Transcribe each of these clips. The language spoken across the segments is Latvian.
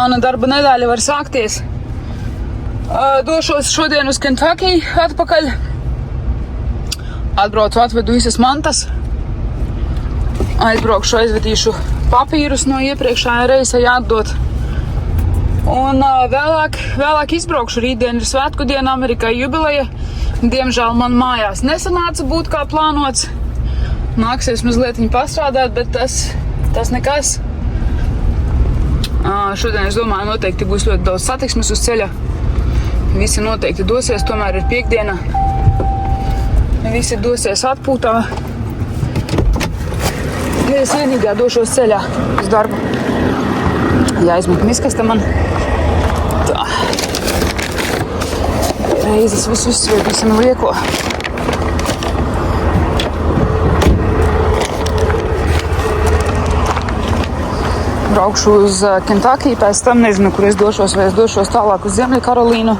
jauna darba nedēļa var sākties. Došos šodien uz Kentucky atpakaļ. Atbraucu, atvedu visas mantas. Aizbraukšu, aizvedīšu papīrus no iepriekšējā reisa jāatdot. Un vēlāk izbraukšu. Rītdien ir svētku diena, Amerikai jubileja. Diemžēl man mājās nesanāca būt kā plānots. Nāksies mazliet pastrādāt, bet tas nekas. Šodien, es domāju, noteikti būs ļoti daudz satiksmes uz ceļa. Visi noteikti dosies, tomēr ir piekdiena. Visi dosies atpūtā. Es vienīgā došos ceļā uz darbu. Jāizmet miskasta man. Tā. Reizes visu izsvētīsim lieko. Braukšu uz Kentucky, pēc tam nezinu, kur es došos, vai es došos tālāk uz Ziemeļkarolīnu,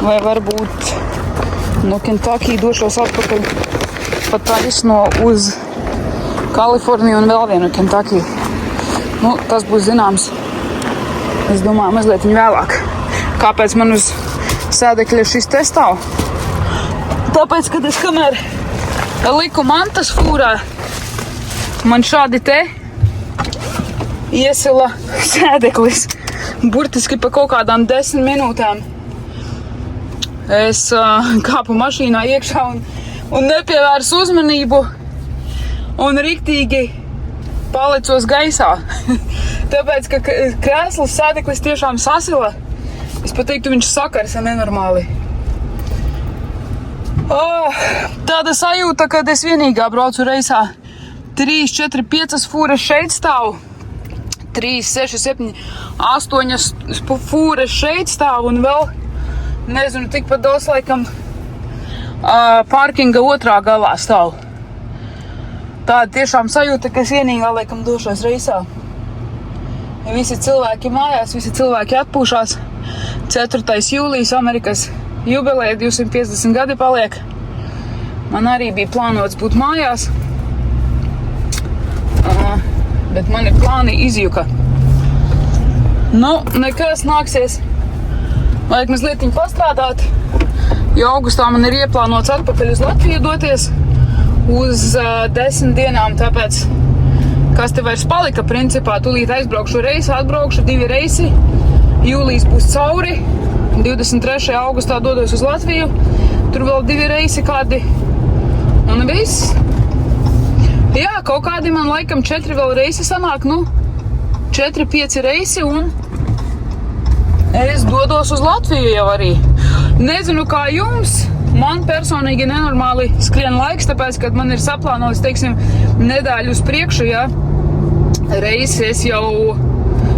vai varbūt no Kentucky došos atpakaļ pat taisno uz Kaliforniju un vēl vienu Kentucky. Tas būs zināms, es domāju, mazliet vēlāk. Kāpēc man uz sēdekļa šis te stāv? Tāpēc, kad es kamēr liku mantas fūrā, man šādi te iesila sēdeklis. Burtiski pa kaut kādām 10 minūtēm. Es kāpu mašīnā iekšā un nepievērsu uzmanību un riktīgi palicos gaisā. Tāpēc, ka krēsls sēdeklis tiešām sasila. Es pat teiktu, viņš sakarsa nenormāli. Tāda sajūta, kad es vienīgā braucu reisā. 3, 4, 5 fūras šeit stāv. 3, 6, 7, 8 fūras šeit stāv un vēl, nezinu, tikpat daudz laikam parkinga otrā galā stāv. Tāda tiešām sajūta, ka es vienīgā laikam došos reisā. Visi cilvēki mājās, visi cilvēki atpūšās. 4. jūlijas Amerikas jubileja, 250 gadi paliek. Man arī bija plānots būt mājās. Bet mani plāni izjuka. Nekas nāksies. Vajag mazliet pastrādāt, jo augustā man ir ieplānots atpakaļ uz Latviju doties uz 10 dienām, tāpēc kas te vairs palika, principā, tūlīt aizbraukšu reisu, atbraukšu 2 reisi, jūlijas būs cauri, 23. augustā dodos uz Latviju, tur vēl 2 reisi kādi, un viss. Jā, kaut kādi man laikam 4 vēl reisi sanāk, 4, 5 reisi un es dodos uz Latviju jau arī. Nezinu, kā jums, man personīgi nenormāli skrien laiks, tāpēc, kad man ir saplānots, teiksim, nedēļu uz priekšu, ja, reisi es jau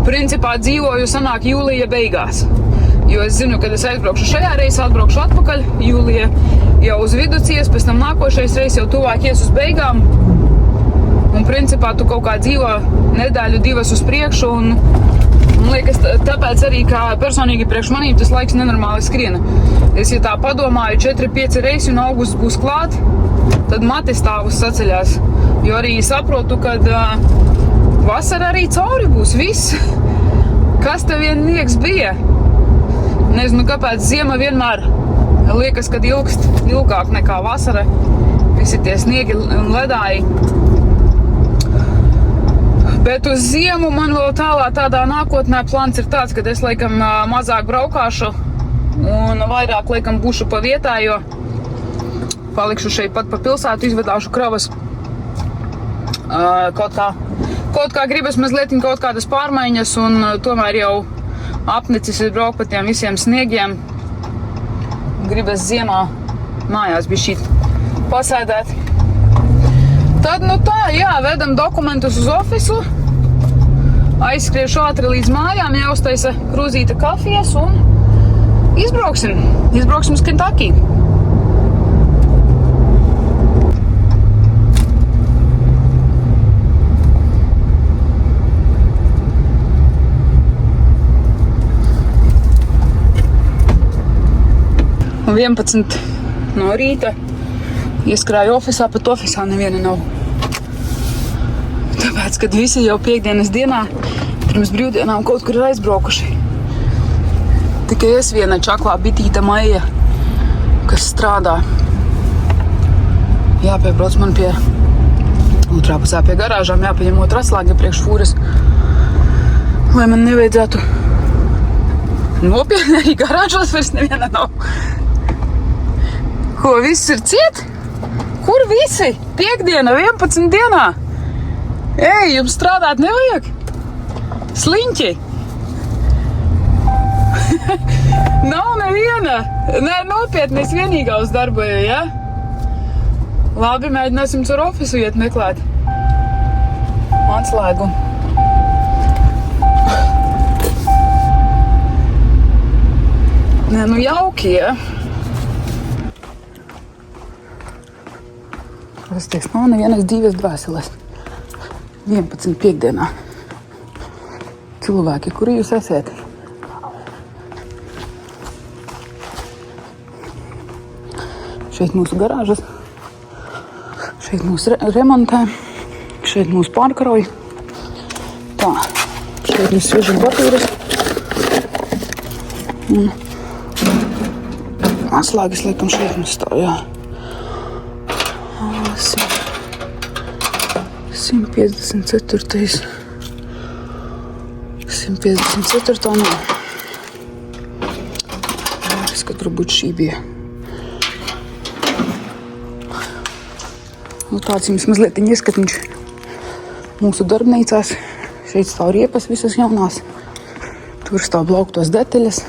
principā dzīvoju sanāk jūlija beigās. Jo es zinu, kad es aizbraukšu šajā reisā, atbraukšu atpakaļ, jūlija jau uz viducies, pēc tam nākošais reis jau tuvāk ies uz beigām. Un principā tu kaut kā dzīvo nedēļu 2 uz priekšu un liekas, tāpēc arī, kā personīgi priekš manīm tas laiks nenormāli skriena. Es, ja tā padomāju, 4-5 reisi un augusts būs klāt, tad mati stāvus saceļās. Jo arī saprotu, kad vasara arī cauri būs viss. Kas te vien niegs bija? Nezinu, kāpēc ziema vienmēr liekas, kad ilgst ilgāk nekā vasara. Visi tie sniegi un ledāji. Bet uz ziemu man vēl tādā nākotnē plāns ir tāds, ka es laikam mazāk braukāšu un vairāk laikam būšu pa vietā, jo palikšu šeit pat pa pilsētu, izvedāšu kravas. Kaut kā gribas mazliet kaut kādas pārmaiņas un tomēr jau apnicis ir braukt pa tiem visiem sniegiem. Gribas ziemā mājās bišķīt pasēdēt. Tad, vedam dokumentus uz ofisu, aizskriešu ātri līdz mājām, jāuztaisa krūzīta kafijas un izbrauksim uz Kentucky. Un 11 no rīta ieskrāju ofisā, pat ofisā neviena nav. Tāpēc, kad visi jau piekdienas dienā pirms brīvdienām kaut kur ir aizbraukuši. Tikai es viena čaklā bitīta Maija, kas strādā. Jāpiebrauc man pie otrā pusē pie garāžām, jāpaņem otra atslēga priekš fūras, lai man nevajadzētu nopietni arī garāžās vairs neviena nav. Ko, viss ir ciet? Kur visi? Piektdiena, 11 dienā. Ej, jums strādāt nevajag? Sliņķi. Nav neviena. Nē, nopietni, es vienīgā uz darbu, ja? Labi, mēģināsim caur ofisu iet meklēt atslēgu. Nē, nu jauki, ja? Es teiks, nav nevienas dzīves dvēseles. 11 piekdienā. Cilvēki, kuri jūs esat? Šeit mūsu garāžas. Šeit mūsu remontē. Šeit mūsu pārkaroja. Tā. Šeit mūsu sviežas batūras. Atslēgas, laikam, šeit mums stāv, jā. 154. 154. nav. Skat, varbūt šī bija. Nu, tāds jums mazliet ieskatiņš mūsu darbnīcās. Šeit stāv riepas visas jaunās. Tur stāv blauktos detaļas.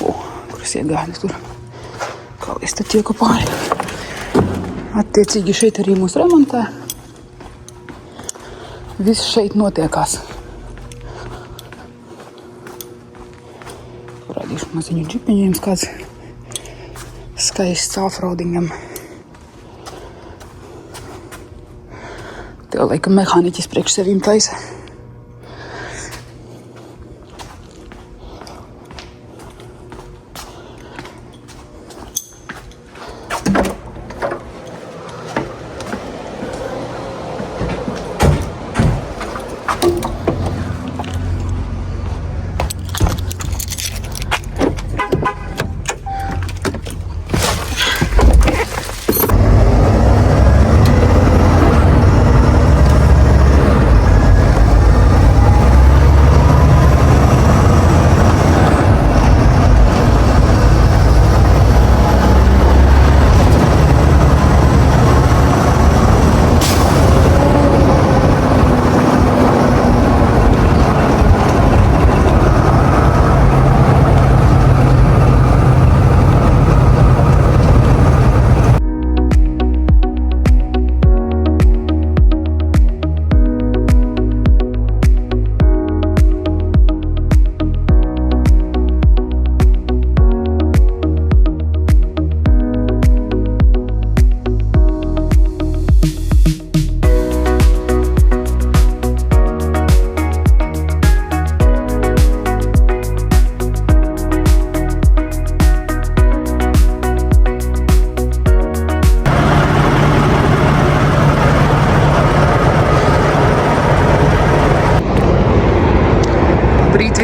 Kuras iegājas tur. Kā es te tieku pāri. Attiecīgi šeit arī mūsu remontē. Viss šeit notiekās. Parādīšu maziņu džipiņu, jums kāds skaists offroadingam. Tev laikam mehāniķis priekš sevīm taisa.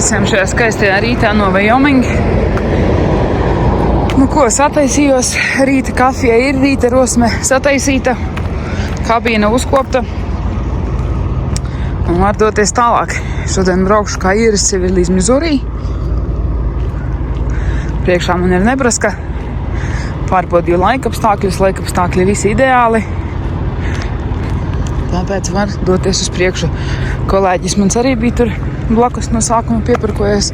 Visiem šajā skaistajā rītā no Wyoming. Nu ko, sataisījos. Rīta kafija ir, rīta rosme sataisīta. Kabīna uzkopta. Un var doties tālāk. Šodien braukšu kā īris sevi līdz Missouri. Priekšā man ir Nebraska. Pārbaudīju laikapstākļi visi ideāli. Tāpēc var doties uz priekšu. Kolēģis mans arī bija tur blakus no sākuma piepirkojies.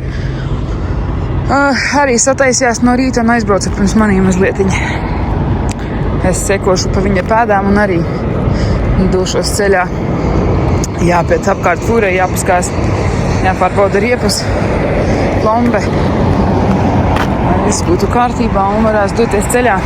Arī sataisījās no rīta un aizbrauca pirms maniem mazlietiņ. Es sekošu pa viņa pēdām un arī došos ceļā. Jāpiec apkārt fūrei, jāpaskās, jāpārbauda riepas, plombe. Lai viss būtu kārtībā un varēs doties ceļā.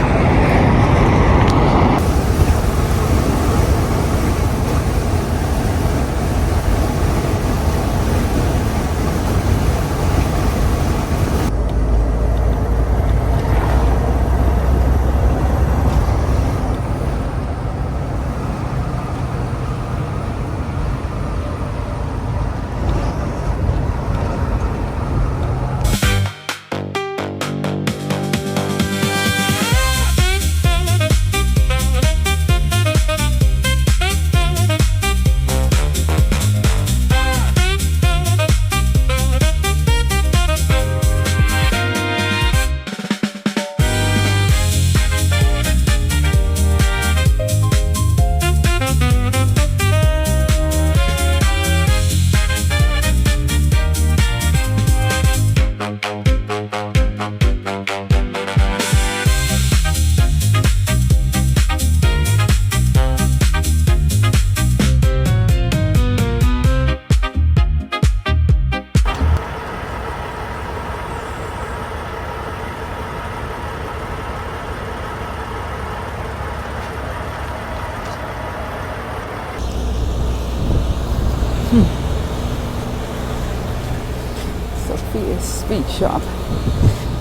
Šādi.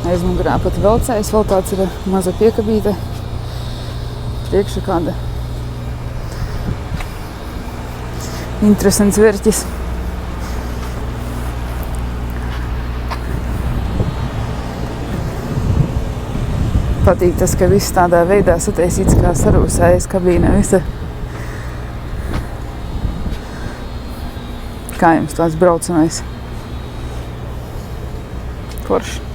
Aizmugurā pat velcējs, vēl tāds ir maza piekabīte. Priekšā kāda interesants vērķis. Patīk tas, ka viss tādā veidā sataisīts kā sarūsējas kabīne. Visa. Kā jums tāds braucamais? Forši.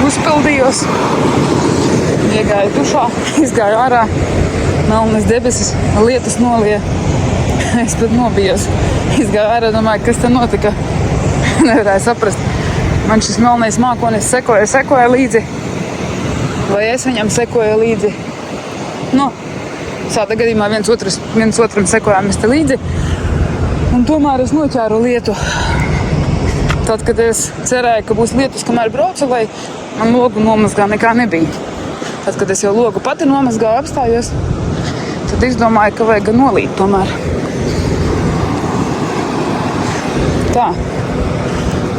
Uzpildījos, iegāju dušā, izgāju ārā, melnas debesis, lietus nolija. Es pat nobijos, izgāju ārā, domāju, kas te notika. Nevarēju saprast. Man šis melnais mākonis sekoja līdzi, vai es viņam sekoju līdzi. Nu, tādā gadījumā viens otram sekojām mēs te līdzi, un tomēr es noķēru lietu. Tad, kad es cerēju, ka būs lietus, kamēr braucu, lai man logu nomazgā nekā nebija. Tad, kad es jau logu pati nomazgāju, apstājos, tad izdomāju, ka vajag nolīt tomēr. Tā.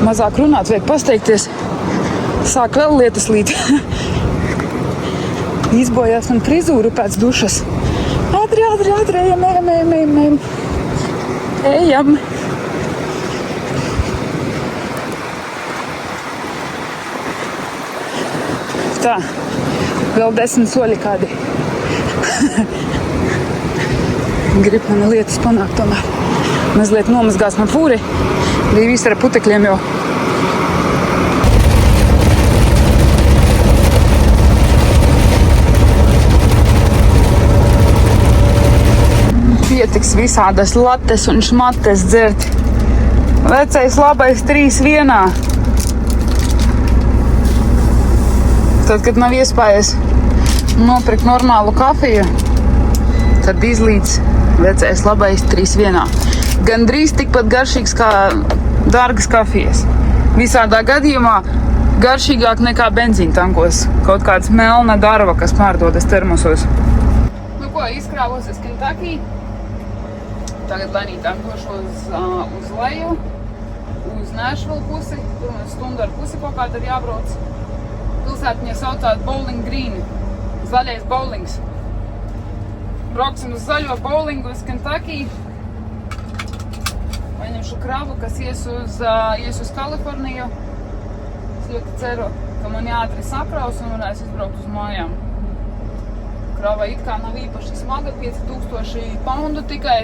Mazāk runāt, vajag pasteikties. Sāk vēl lietus līt. Izbojās man frizūru pēc dušas. Ātri, ejam. Tā, vēl 10 soļi kādi. Grib mani lietas panākt tomēr. Mazliet nomazgās man fūri. Bija viss ar putekļiem jau. Pietiks visādas lates un šmates dzert. Vecais labais 3 vienā. Tad, kad nav iespējas nopirkt normālu kafiju, tad izlīdz vecais labais 3 vienā. Gandrīz tikpat garšīgs kā dārgas kafijas. Visādā gadījumā garšīgāk nekā benzīna tankos. Kaut kāds melna darva, kas pārdodas termosos. Nu ko, izkrāvos es Kentucky. Tagad lēnītāk došu uz leju, uz Nashville pusi. Tur man stundu ar pusi kaut kāda ir jābrauc. Pilsētiņa saucāt Bowling Green, zaļais bowlings. Brauksim uz zaļo bowlingu uz Kentucky. Paņemšu kravu, kas ies uz Kaliforniju. Es ļoti ceru, ka man ātri sakraus un varēs izbraukt uz mājām. Krava it kā nav īpaši smaga, 5000 poundu tikai.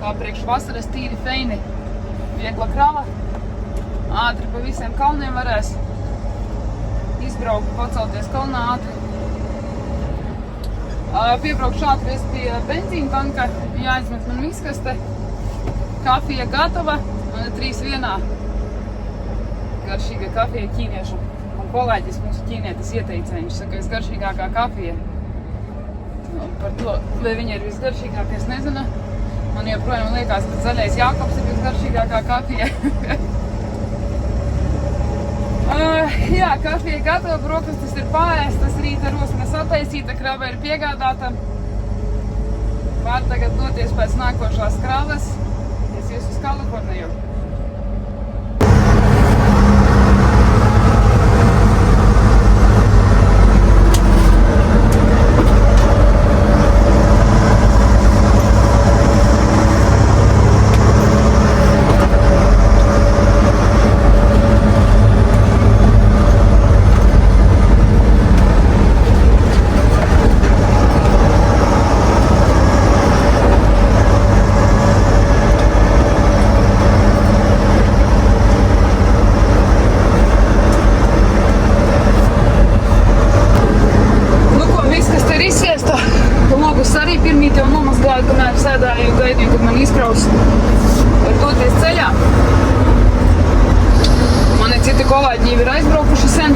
Kā priekš vasaras tīri feini. Viegla krava. Ātri pa visiem kalniem varēs izbraukt, pacelties kalnā ātri. Piebraukšu ātri pie benzīna tanka, jāizmet man miskaste. Kafija gatava, 3 vienā. Garšīga kafija ķīniešu. Un kolēģis mūsu ķīnietis ieteica, viņš saka, visgaršīgākā kafija. Par to, vai viņa ir visgaršīgākā, es nezinu. Man joprojām liekas, ka zaļais Jākobs ir visgaršīgākā kafija. Jā, kafija gatava, brokastis ir paēstas, rīta rosme sataisīta, krava ir piegādāta. Var tagad doties pēc nākošās kravas. Es ies uz Kaliforniju. gaidīju, kad man izkraus var doties ceļā. Mani citi kolēģi jau ir aizbraukuši sen.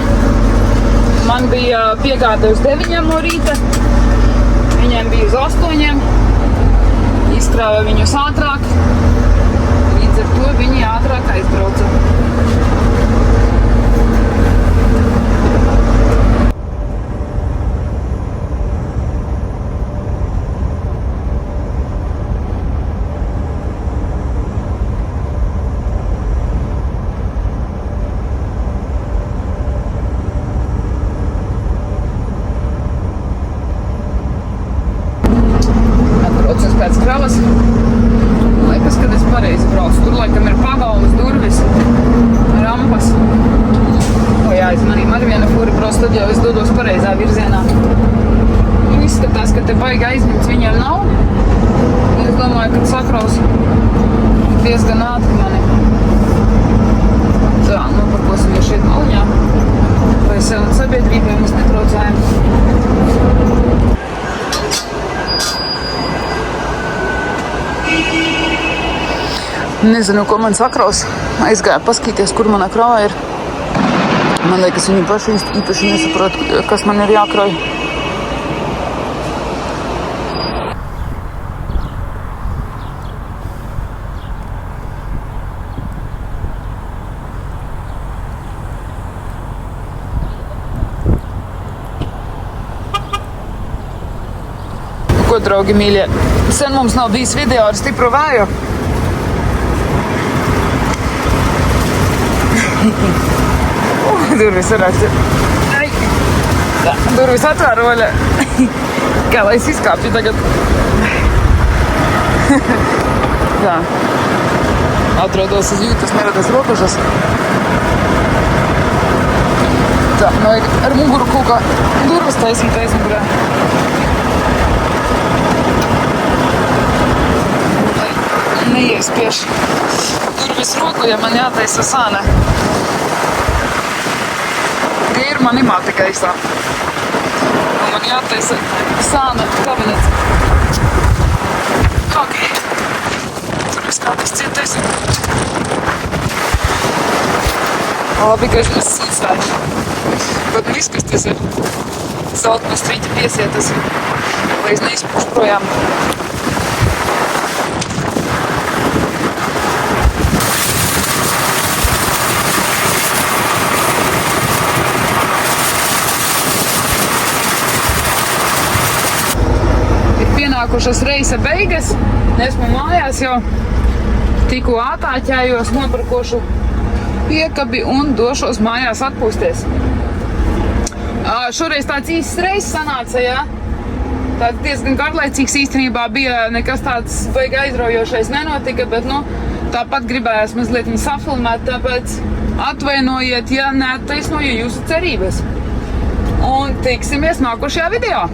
Man bija piegāde uz 9 no rīta, viņiem bija uz 8. Izkrāva viņus ātrāk, līdz ar to viņi ātrāk aizbrauca. Pēc kravas. Liekas, kad es pareizi braucu. Tur laikam ir pagalmas durvis, rampas. Jāizmanīm ar viena fūri brauc, tad jau es dodos pareizā virzienā. Izskatās, ka te baigi aizņemts viņiem nav. Es domāju, ka sakraus diezgan ātri mani. Tā, noparkosim jau šeit maliņā. Vai sev un sabiedrībai mēs netraucējam. Nezinu, ko man sakraus. Aizgāju paskatīties, kur mana krava ir. Man liekas, viņi paši īpaši nesaprot, kas man ir jākrauj. Ko, draugi mīļie? Sen mums nav bijis video ar stipru vēju. Durvis varētu. Durvis atvēra vaļā. Kā lai es izkāpju tagad. Tā. Atrodos uz jūtas neradas robežas. Tā, ar muguru kaut kā durvis taisīt aizmugurē. Neiespiež durvis roku, ja man jātaisa sāne. Tie ir mani mati gaisā. Un man jātaisa sāne kabinets. Ok. Tur viss kādreiz cietais. Labi, ka es silsvēšu. Bet viss, kas tas ir, zeltnes strīķi piesietas, lai es neizpūšu projām. Pienākušas reisa beigas. Esmu mājās jau. Tikko ātāķējos, nopirkošu piekabi un došos mājās atpūsties. Šoreiz tāds īsts reis sanāca, jā. Tāds diezgan garlaicīgs īstenībā bija, nekas tāds baigi aizraujošais nenotika, bet, tāpat gribējās mazliet viņu safilmēt, tāpēc atvainojiet, ja neattaisnoju jūsu cerības. Un tiksimies nākošajā video.